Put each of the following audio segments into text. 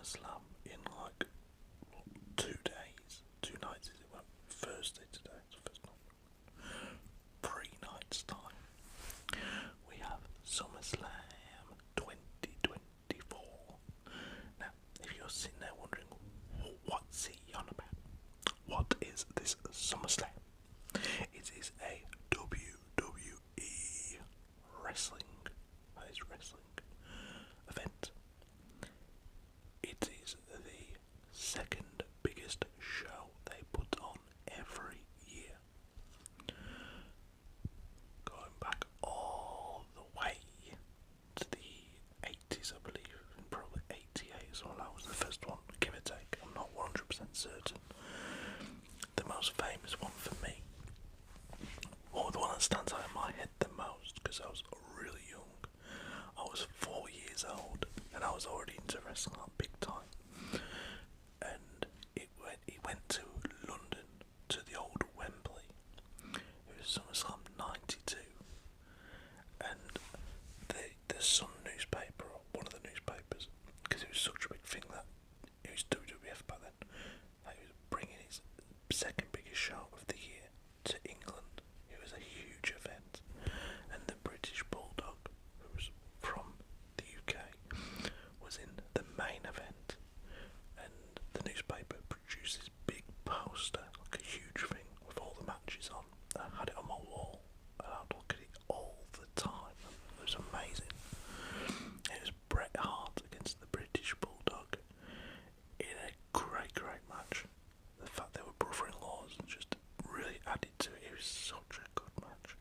Summerslam in like 2 days, 2 nights. Is it? Well, Thursday today. It's the first night. 3 nights time. We have Summerslam 2024. Now, if you're sitting there wondering, what's he on about? What is this SummerSlam? It is a WWE wrestling event. It is the second biggest show they put on every year. Going back all the way to the 80s, I believe, probably 88, so that was the first one, give or take. I'm not 100% certain. The most famous one for me, or the one that stands out in my head the most, because I was really young. I was 4 years old, and I was already into wrestling like big time. And it went to London, to the old Wembley. It was SummerSlam '92, and the Sun newspaper, or one of the newspapers, because it was such a big thing that it was WWF back then, that he was bringing his second biggest show of the year to England. It was a huge event, and the British Bulldog, who was from the UK, was in the main event, and the newspaper produced this big poster, like a huge thing, with all the matches on. I had it on my wall, and I'd look at it all the time. It was amazing. It was Bret Hart against the British Bulldog in a great match. The fact they were brother-in-laws just really added to it. It was such a good match.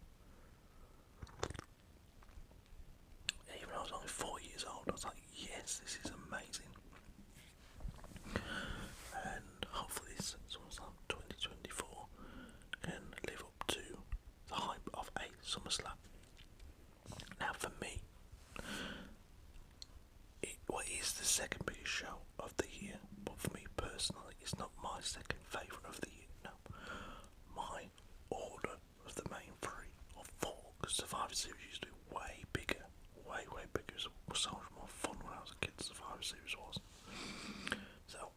Even though I was only 4 years old, I was like, yes, this is amazing. And hopefully this SummerSlam 2024 can live up to the hype of a SummerSlam. Now for me, it is the second biggest show of the year, but for me personally, it's not my second favourite of the year. No, my order of the main three or four, because Survivor Series used to be way bigger, way bigger. It was so much more fun when I was a kid. Survivor Series was. So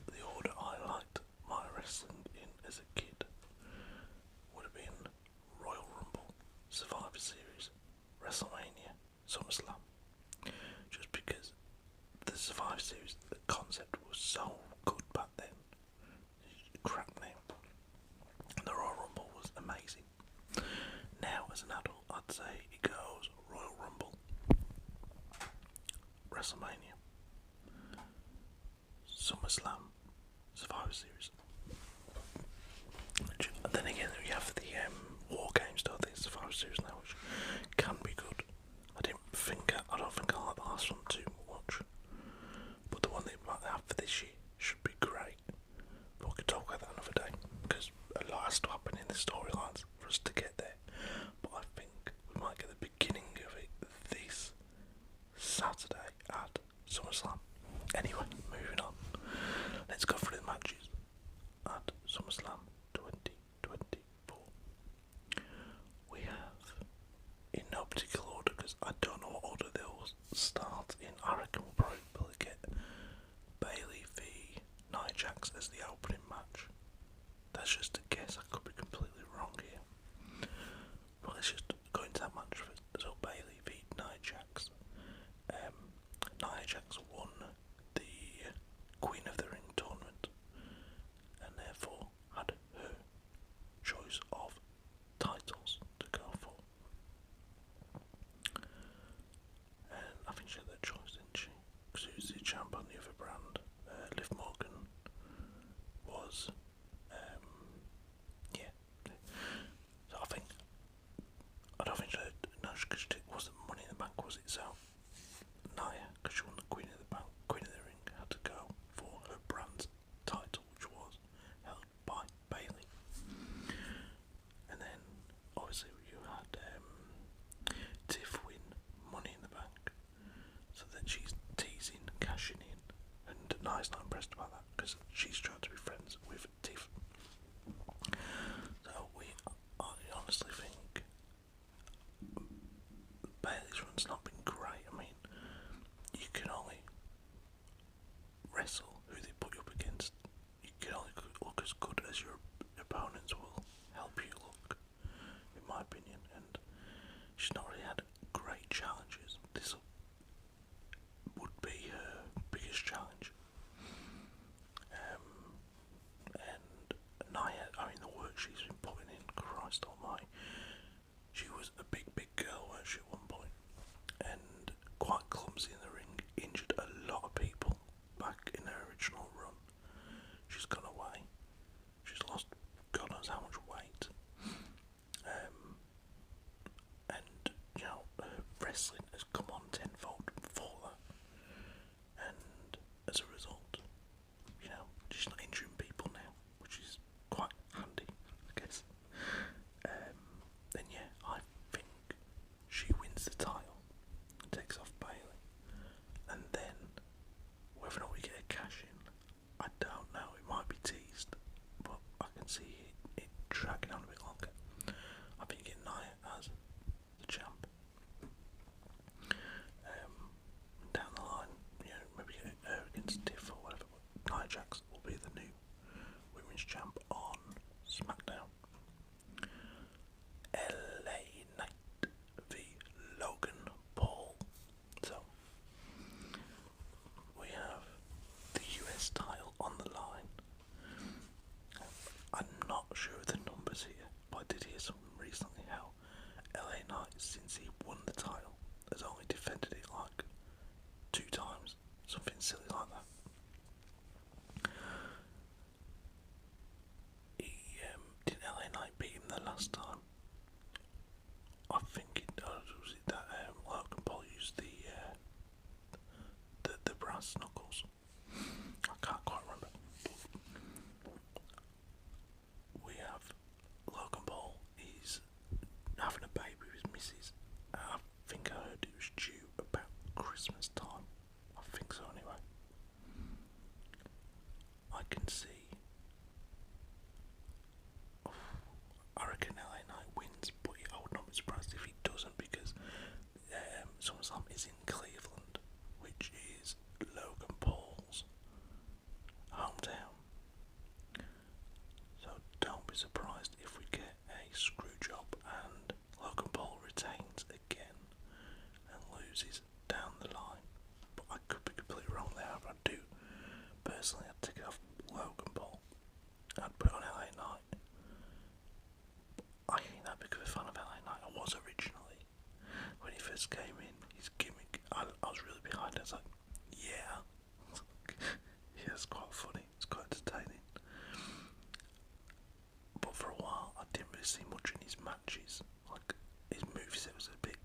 the order I liked my wrestling in as a kid would have been Royal Rumble, Survivor Series, WrestleMania, SummerSlam. Just because the Survivor Series, the concept was so good back then. Crap name. And the Royal Rumble was amazing. Now, as an adult, I'd say it goes Royal Rumble, WrestleMania, SummerSlam, Survivor Series. And then again, we have the War Games, don't they? Survivor Series now, which can be good. I don't think I like the last one too much, but the one they might have for this year should be great. But we could talk about that another day, because a lot has to happen in the storylines for us to get there. But I think we might get the beginning of it this Saturday at SummerSlam. Anyway, moving on. Let's go through the matches at SummerSlam 2024. We have, in no particular order, because I don't know what order they'll start in. I reckon we'll probably get Bayley v Nia Jax as the opening match. That's just a guess, I could be completely wrong here. But let's just go into that match first. So Bayley v Nia Jax. Nia Jax won the Queen of the Ring tournament, and therefore had her choice of titles to go for. And I think she had that choice, didn't she? Because she was the champ on the other brand. Liv Morgan was Knight, since he won the title, has only defended it like 2 times, something silly like that. Did LA Knight beat him the last time? I think it does. Was it that Logan Paul used the brass knuckles? I can't quite remember. We have Logan Paul. He's having a baby with his missus. I think I heard it was due about Christmas time. I think so anyway. I can see. I reckon LA Knight wins, but I would not be surprised if he doesn't, because Summerslam is in Cleveland, which is Logan Paul's hometown. So don't be surprised if we get a screw job and Logan Paul retains again and loses down the line. But I could be completely wrong there. If I do, personally, I'd take it off Logan Paul. I'd put it on LA Knight. I ain't that big of a fan of LA Knight. I was originally. When he first came in, his gimmick, I was really behind it. I was like, yeah. Yeah, it's quite funny. It's quite entertaining. But for a while, I didn't really see much in his matches. Like, his moveset was a bit,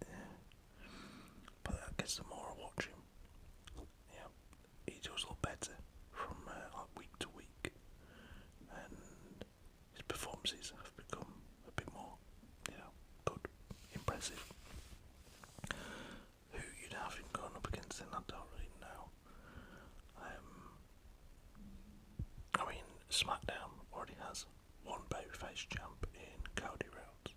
but I guess the more I watch him, yeah, he does look better from like week to week, and his performances have become a bit more, good, impressive. Who you'd have him going up against, then I don't really know. I mean, SmackDown already has one babyface champ in Cody Rhodes.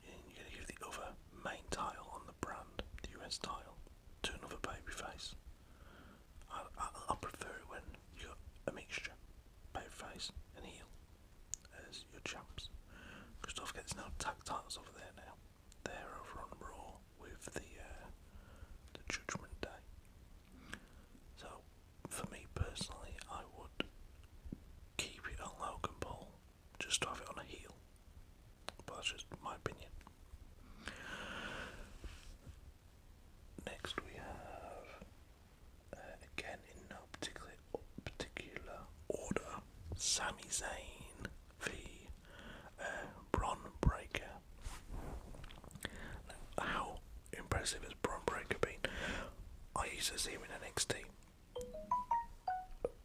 And you're going to give the other main title on the brand, the US title, to another babyface. I prefer it when you got a mixture, babyface and heel, as your champs. Because don't forget, there's no tag titles over there now. They're over on Raw with the Judgment Day. So, for me personally, I would keep it on Logan Paul, just to have it on a heel. But that's just my opinion. Next we have, again in no particular order, Sami Zayn v Bron Breakker. Now, how impressive has Bron Breakker been? I used to see him in NXT.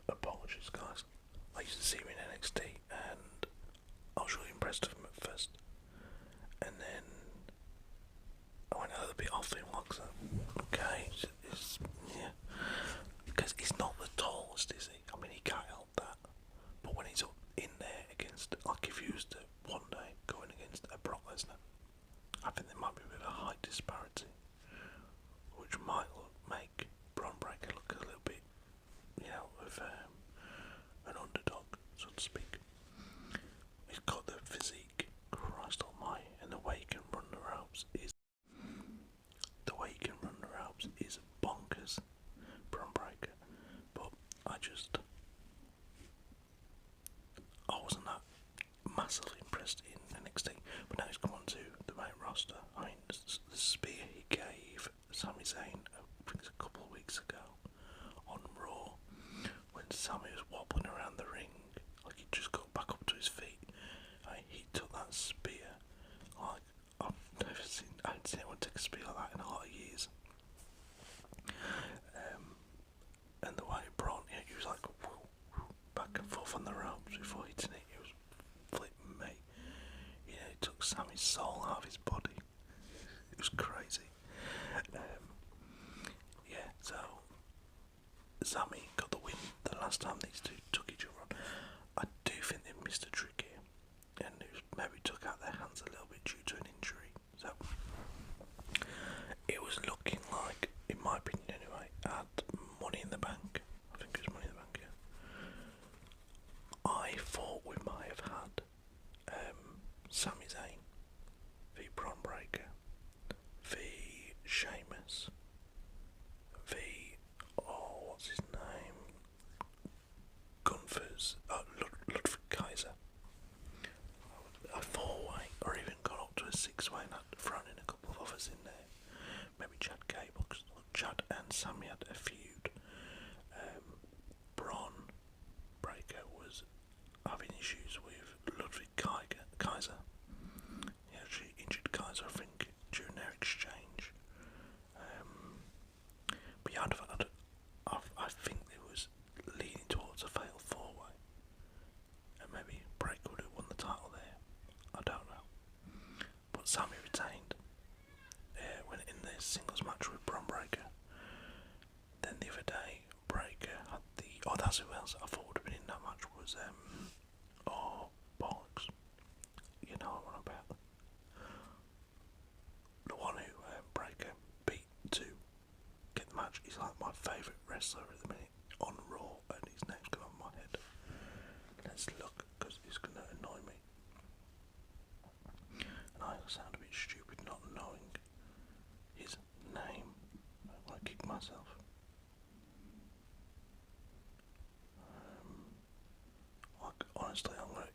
Apologies, guys. I used to see him in NXT, and I was really impressed with him at first. And then I went a little bit off him, like so. Okay, yeah, because he's not the tallest, is he? I mean, he can't help that. But when he's up in there against, like if he was to one day going against a Brock Lesnar, I think there might be a bit of a height disparity, which might make Bron Breakker look a little bit, of an underdog, so to speak. He's got the physique, Christ almighty, and the way he can run the ropes is bonkers, Bron Breakker. But I wasn't that massively impressed in NXT, but now he's come on to the main roster. I mean, the spear he gave Sami Zayn, I think it's a couple of weeks ago, on Raw, when Sami was wobbling around the ring, like he just got back up to his feet. He took that spear, like I haven't seen anyone take a spear like that in a lot of years. And the way Braun, he was like back and forth on the ropes before hitting it. It was flipping me. He took Sammy's soul out of his body. It was crazy. So Sammy got the win the last time these two took each other on. I do think they missed a trick here, and it was maybe took out their hands a little bit due to an injury. So it was looking like, in my opinion anyway, at Money in the Bank. I think it was Money in the Bank, yeah. I thought we might have had Sami Zayn v Bron Breakker v Sheamus v, what's his name? Gunther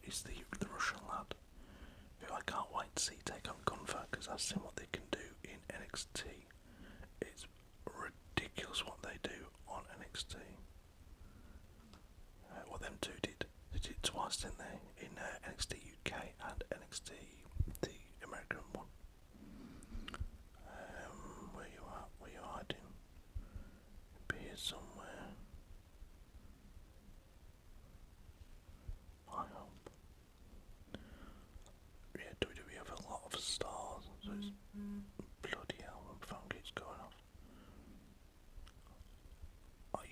is the Russian lad, who I can't wait to see take on Gunfer, because I've seen what they can do in NXT. It's ridiculous what they do on NXT. What them two did. They did it twice, didn't they? In NXT UK and NXT, the American one. Where you at? Where you hiding? Be here somewhere. I hope. Yeah, WWE have a lot of stars, so it's bloody hell when the phone keeps going off.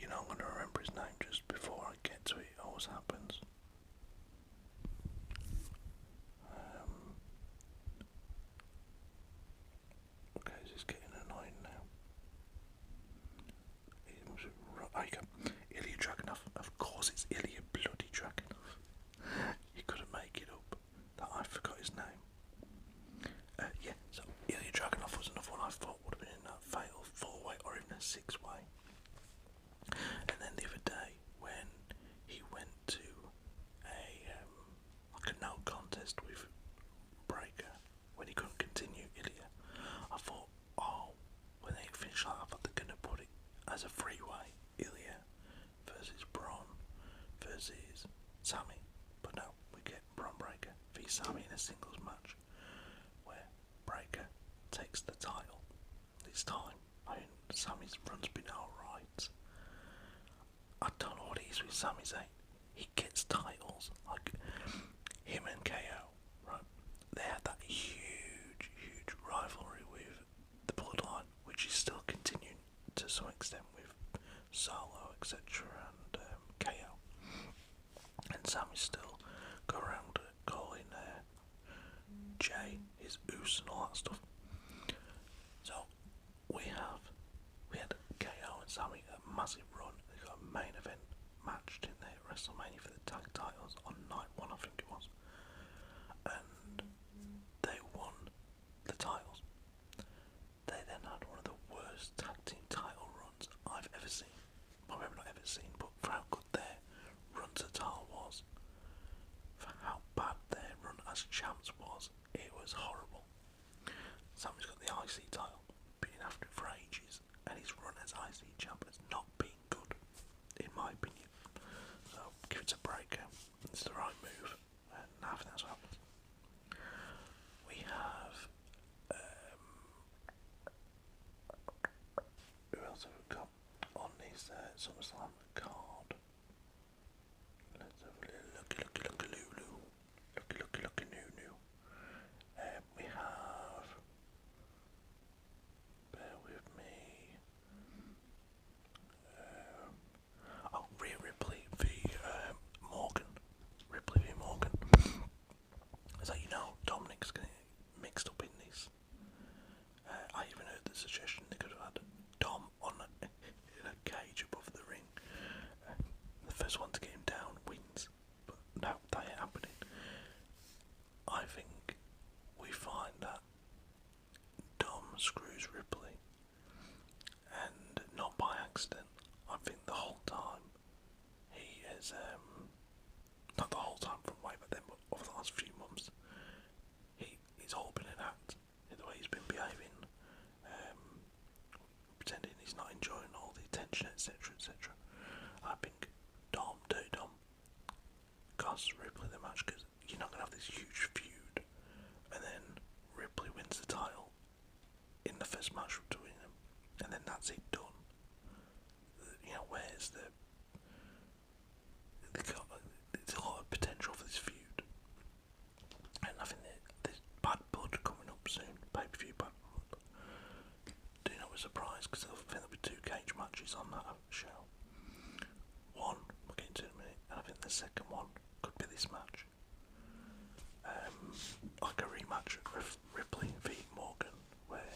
You know, I'm going to remember his name just before I get to it. It always happens. Okay, this is getting annoying now. There you go. Ilya Dragunov. Of course it's Ilya bloody Dragunov. You couldn't make it up. That I forgot his name. Yeah, so Ilya Dragunov was another one I thought would have been in that fatal 4-way or even a 6-way. And then the other day, when he went to a no contest with Breaker, when he couldn't continue Ilya, I thought, oh, when they finish like that, I thought they're gonna put it as a 3-way, Ilya versus Braun versus Sami, but no, we get Braun Breaker v Sami in a singles match, where Breaker takes the title. This time, I mean, Sami's run's been alright. I don't know what it is with Sami Zayn. He gets titles, like him and KO, right? They had that huge rivalry with the Bloodline, which is still continuing to some extent with Solo, etc. and KO. And Sami's still go around calling Jay his oos and all that stuff. So we had KO and Sami a massive run. They got a main event match, didn't they, at WrestleMania for the tag titles on night 1, I think it was. And they won the titles. They then had one of the worst tag team title runs I've ever seen. Well, maybe not ever seen, but for how good their run to title was, for how bad their run as champs was, it was horrible. Sami's got the IC title, been after it for ages, and his run as IC champ has not been good, in my opinion. So give it a break. It's the right move, and I think that's what happens. We have who else have we got on this Summerslam card? Let's have a little looky Lulu. Looky Nunu. We have, bear with me, Rhea Ripley v Morgan. Ripley v Morgan. So you know Dominic's getting mixed up in this. I even heard the suggestion they could have had Dom on in a cage above the ring. The first one to get him down wins, but no, that ain't happening. I think we find that Dom screws Ripley, and not by accident. I think the whole time he is, not the whole time from way back then, but over the last few months, he's all been an act in the way he's been behaving, pretending he's not enjoying all the attention, etc. etc. I think Dirty Dom, costs Ripley the match, because you're not going to have this huge feud, and then Ripley wins the title in the first match between them, and then that's it done. You know, where's there's a lot of potential for this feud, and I think there's Bad Blood coming up soon, pay-per-view Bad Blood. Do you know a surprise, because I think there'll be 2 cage matches on that show. One we'll get into in a minute, and I think the second one could be this match. Like a rematch with Ripley v Morgan, where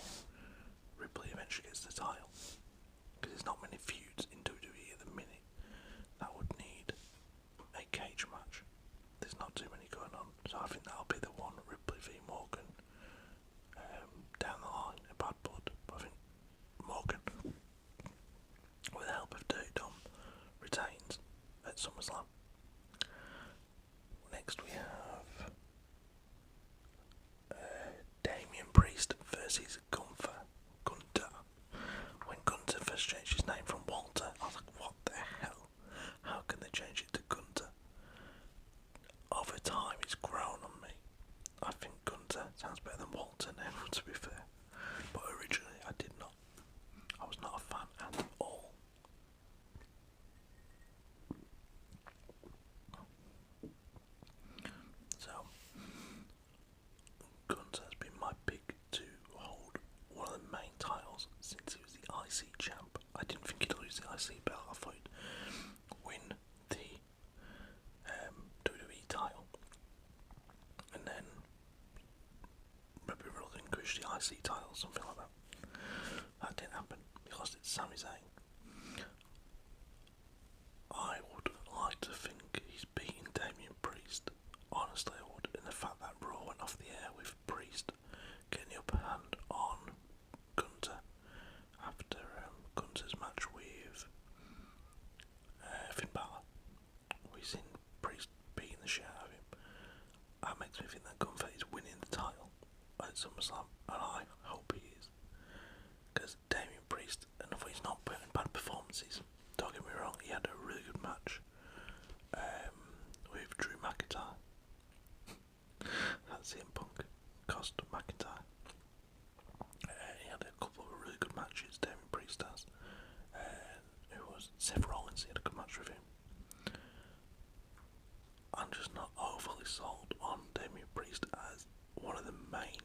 Ripley eventually gets the title. Because there's not many feuds in WWE at the minute that would need a cage match. There's not too many going on, so I think that'll be the one, Ripley v Morgan, down the line, a Bad Blood. But I think Morgan, with the help of Dirty Dom, retains at SummerSlam. Next we have time, it's grown on me. I think Gunther sounds better than Walter now, to be fair. But originally, I did not. I was not a fan at all. So, Gunther has been my pick to hold one of the main titles since he was the IC champ. I didn't think he'd lose the IC belt. I thought he'd win the WWE title, and then maybe relinquish the IC title, something like that. That didn't happen. He lost it to Sami Zayn. I would like to think he's beaten Damian Priest. Honestly, I would. And the fact that Raw went off the air with Priest getting the upper hand on Gunther after Gunther's match with Finn Balor. We've seen Priest beating the shit out of him. That makes me think that Gunther is winning the title at SummerSlam, and I hope he is. Because Damian Priest, and if he's not putting bad performances, don't get me wrong, he had a really good match with Drew McIntyre. That's CM Punk cost McIntyre. He had a couple of really good matches, Damian Priest has. Who was Seth Rollins? He had a good match with him. I'm just not overly sold on Damian Priest as one of the main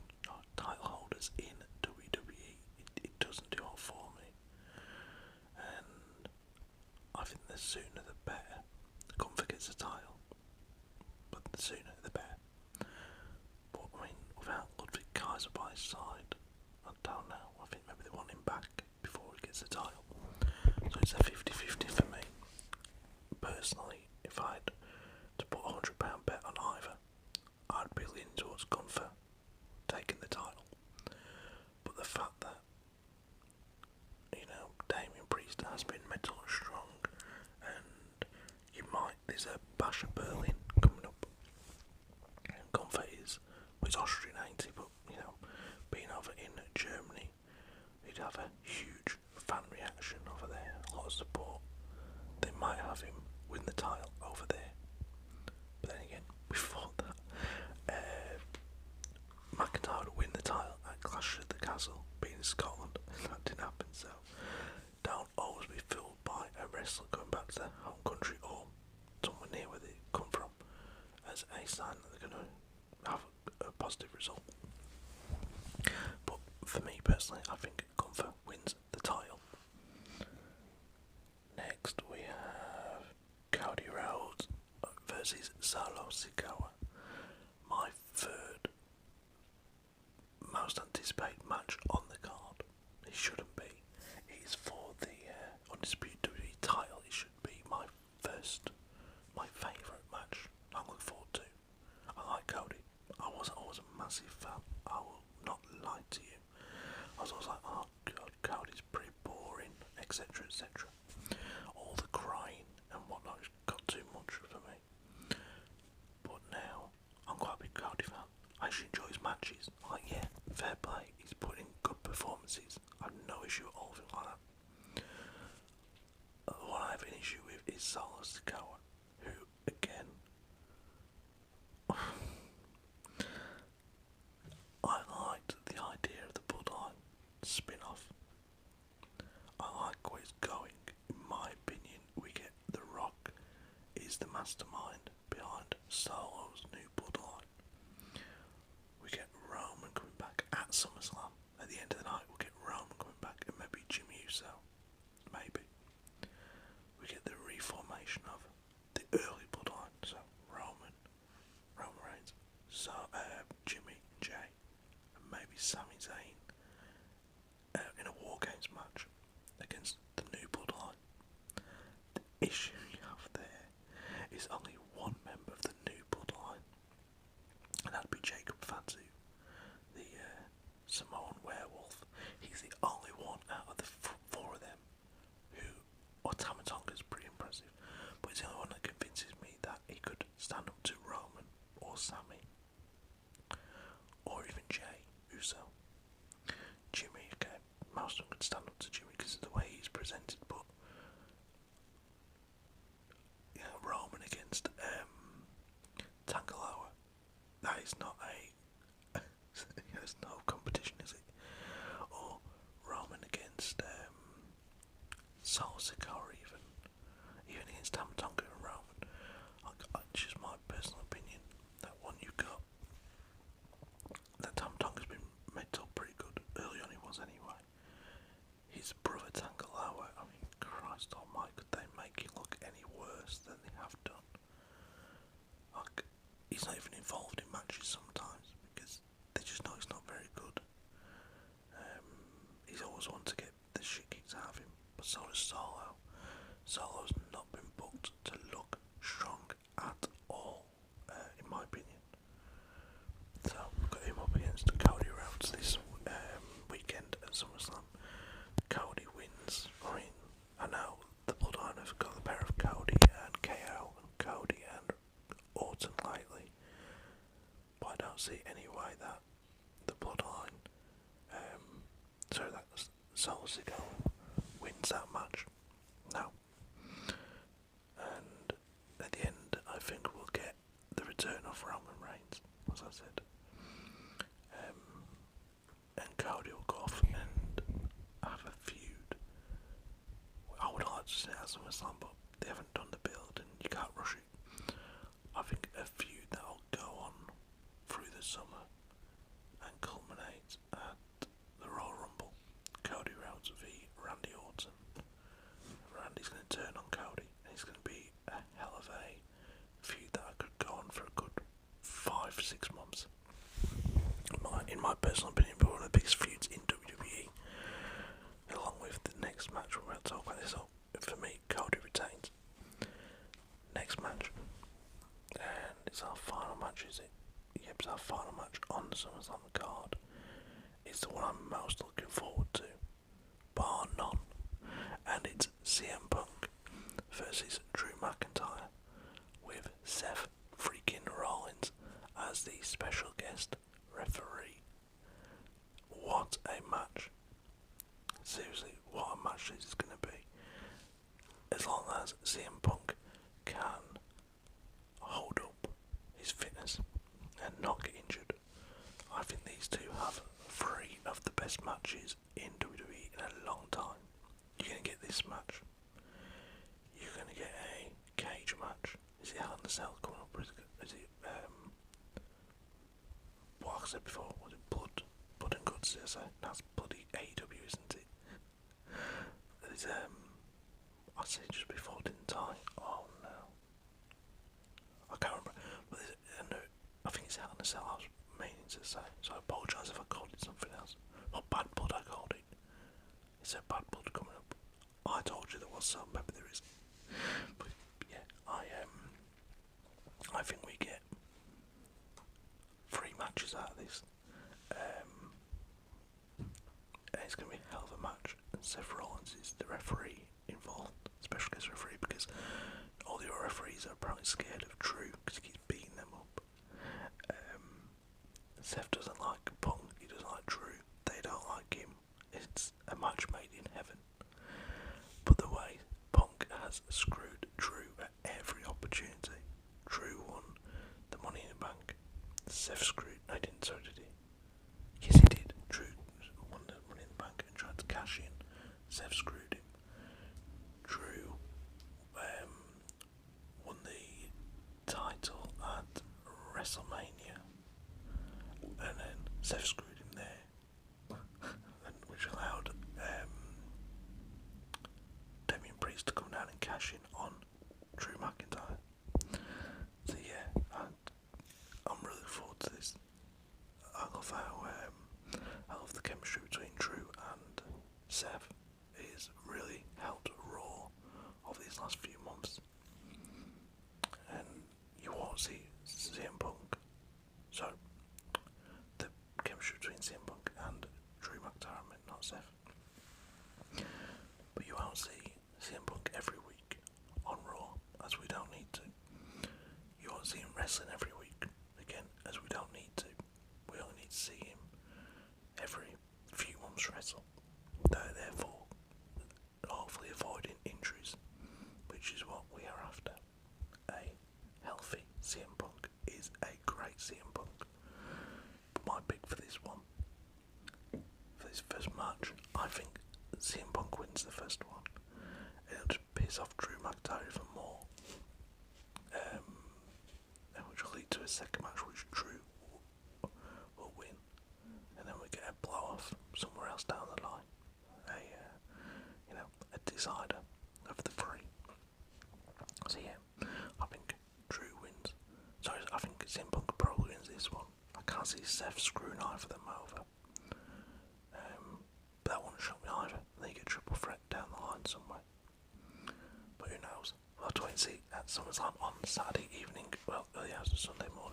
title holders in WWE. It doesn't do it for me, and I think the sooner the better. Gunther gets a title, but the sooner the better. But I mean, without Ludwig Kaiser by his side, I don't know. I think maybe they want him back before he gets a title. So it's a 50-50 for me. Personally, if I had to put a £100 bet on either, I'd be leaning towards Gunther taking the title. But the fact that, Damian Priest has been mentally strong, and there's a Bash of Berlin coming up, and Gunther is, well, he's Austrian, ain't he? But, being over in Germany, he'd have a huge fan reaction over there, a lot of support. They might have him win the title over there. But then again, we thought that McIntyre would win the title at Clash at the Castle, being in Scotland, and that didn't happen. So don't always be fooled by a wrestler going back to their home country or somewhere near where they come from as a sign that they're going to have a positive result. But for me personally, I think Gunther wins the title. Next we have Cody Rhodes versus Solo Sikoa. My third most anticipated match on the card. It shouldn't be. It is for the Undisputed WWE title. It should be my favourite match I'm looking forward to. I like Cody. I wasn't always a massive fan. I will not lie to you. I was always like, oh god, Cody's pretty boring, etc, etc. All the crying and whatnot got too much for me. But now, I'm quite a big Cody fan. I actually enjoy his matches. Like, yeah, fair play. He's putting good performances. I have no issue at all with him like that. What I have an issue with is Solo Sikoa, who, again, I liked the idea of the Bloodline spin-off. I like where it's going. In my opinion, we get The Rock is the mastermind behind Solo's new Bloodline. We get Roman coming back at SummerSlam. At the end of the night, we'll get Roman coming back and maybe Jimmy Uso. Maybe. We get the reformation of the early Bloodline. So Roman Reigns, Jimmy, Jay, and maybe Sami Zayn in a War Games match against the new Bloodline. The issue you have there is only one member of the new Bloodline, and that'd be Jacob Fatu, the Samoan werewolf. He's the only one out of the four of them who, Tama Tonga's pretty impressive, but he's the only one that convinces me that he could stand up to Roman or Sami, or even Jay Uso. Jimmy, okay, most of them could stand up to Jimmy because of the way he's presented, but Roman against Tangaloa it's not it's no competition, is it? Or Roman against Salsic, or even against Tam Tonga and Roman. It's just my personal opinion that one you've got. That Tam Tonga's been made to look pretty good. Early on he was anyway. His brother Tangalawa, I mean, Christ almighty, could they make it look any worse than they have done? Like, he's not even involved in matches sometimes because they just know he's not very good. He's always one to get the shit kicked out of him, but so does Solo. Solo's not been booked to look strong at all, in my opinion. So we've got him up against Cody Rhodes this weekend at Summerslam. Cody wins. I mean, I know the Bloodline have got the pair of Cody and KO and Cody and Orton lately, but I don't see any way that the Bloodline, that Soul Sigal wins that match. No. And at the end, I think we'll get the return of Roman Reigns, as I said. And Cody will go off and have a feud. I would like to see it as SummerSlam, but they haven't done the build and you can't rush it. I think a feud that'll go on through the summer and culminate at the Royal Rumble. Cody Rhodes v Randy Orton. Randy's going to turn on Cody, and it's going to be a hell of a feud that could go on for a good 5-6 months. In my personal opinion, but one of the biggest feuds in WWE, along with the next match we're going to talk about this. So for me, Cody retains. Next match, and it's our final match, is it? Yep, it's our final match on the SummerSlam card. It's the one I'm most looking forward to, bar none, and it's CM Punk versus Drew McIntyre with Seth freaking Rollins as the special guest referee. What a match. Seriously, what a match this is going to be. As long as CM Punk can hold up his fitness and not get injured, I think these two have three of the best matches in WWE in a long time. You're going to get this match. You're going to get a cage match. Is it Hell in a Cell coming up? Or is it what I said before? Was it Blood and Guts? That's bloody AEW, isn't it? There's I said just before, didn't I? Oh no, I can't remember. But I think it's Hell in a Cell I was meaning to say, so I apologise if I called it something else. Not Bad Blood I called it. It said Bad Blood coming up. I told you there was some, maybe there isn't. But yeah, I think we get 3 matches out of this. And it's going to be a hell of a match. And Seth Rollins is the referee involved, special guest referee, because all the other referees are apparently scared of Drew because he keeps beating them up. Seth doesn't like Punk, he doesn't like Drew, they don't like him. It's a match made in heaven. But the way Punk has screwed Drew at every opportunity. Drew won the Money in the Bank. Seth screwed, no he didn't, so did he? Yes he did. Drew won the Money in the Bank and tried to cash in. Seth screwed him. Drew won the title at WrestleMania, and then Seth screwed him there, which allowed Damian Priest to come down and cash in on Drew McIntyre. So yeah, I'm really looking forward to this. I love how I love the chemistry between Drew and Seth. It has really helped Raw over these last few months, and you won't see CM Punk. So the chemistry between CM Punk and Drew McIntyre, I mean, not Seth. But you won't see CM Punk every week on Raw, as we don't need to. You won't see him wrestling every week, again, as we don't need to. We only need to see him every few months wrestle. Therefore, hopefully avoiding injuries, which is what we are after. A healthy CM Punk is a great CM Punk. my pick for this one, for this first match. I think CM Punk wins the first one. It'll just piss off Drew McIntyre even more. Which will lead to a second match which Drew will win. And then we get a blow off somewhere else down the line. A decider of the three. So yeah, I think Drew wins. Sorry, I think CM Punk probably wins this one. I can't see Seth screwing either of them over. But that won't shock me either. They get triple threat down the line somewhere. But who knows? We'll have to wait and see at Summerslam on Saturday evening. Well, early hours of Sunday morning.